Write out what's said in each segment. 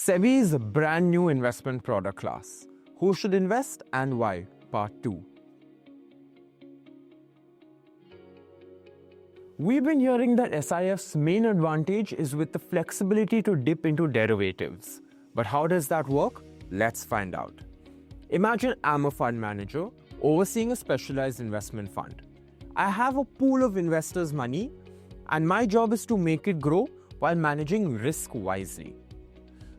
SEBI's brand new investment product class. Who should invest and why? Part 2. We've been hearing that SIF's main advantage is with the flexibility to dip into derivatives. But how does that work? Let's find out. Imagine I'm a fund manager overseeing a specialized investment fund. I have a pool of investors' money and my job is to make it grow while managing risk wisely.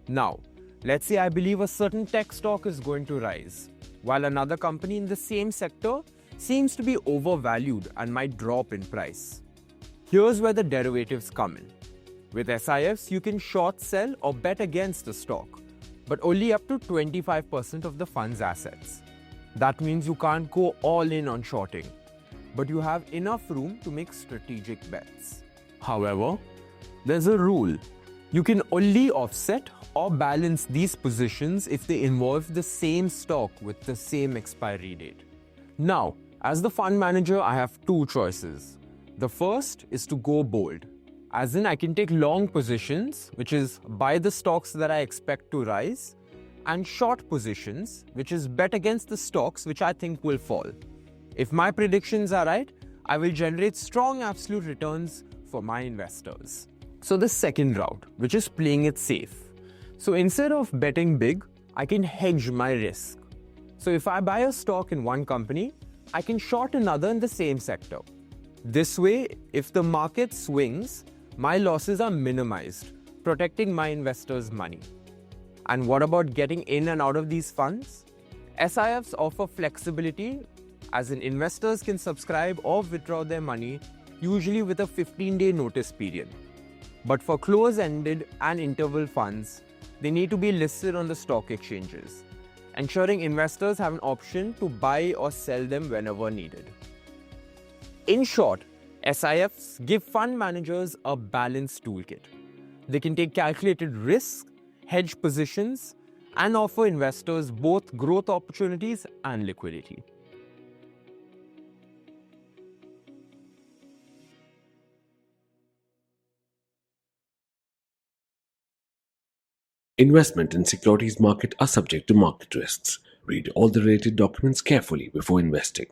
Now, let's say I believe a certain tech stock is going to rise, while another company in the same sector seems to be overvalued and might drop in price. Here's where the derivatives come in. With SIFs, you can short sell or bet against a stock, but only up to 25% of the fund's assets. That means you can't go all in on shorting, but you have enough room to make strategic bets. However, there's a rule. You can only offset or balance these positions if they involve the same stock with the same expiry date. Now, as the fund manager, I have two choices. The first is to go bold, as in I can take long positions, which is buy the stocks that I expect to rise, and short positions, which is bet against the stocks which I think will fall. If my predictions are right, I will generate strong absolute returns for my investors. So the second route, which is playing it safe. So instead of betting big, I can hedge my risk. So if I buy a stock in one company, I can short another in the same sector. This way, if the market swings, my losses are minimized, protecting my investors' money. And what about getting in and out of these funds? SIFs offer flexibility, as in investors can subscribe or withdraw their money, usually with a 15-day notice period. But for close-ended and interval funds, they need to be listed on the stock exchanges, ensuring investors have an option to buy or sell them whenever needed. In short, SIFs give fund managers a balanced toolkit. They can take calculated risks, hedge positions, and offer investors both growth opportunities and liquidity. Investment in securities market are subject to market risks. Read all the related documents carefully before investing.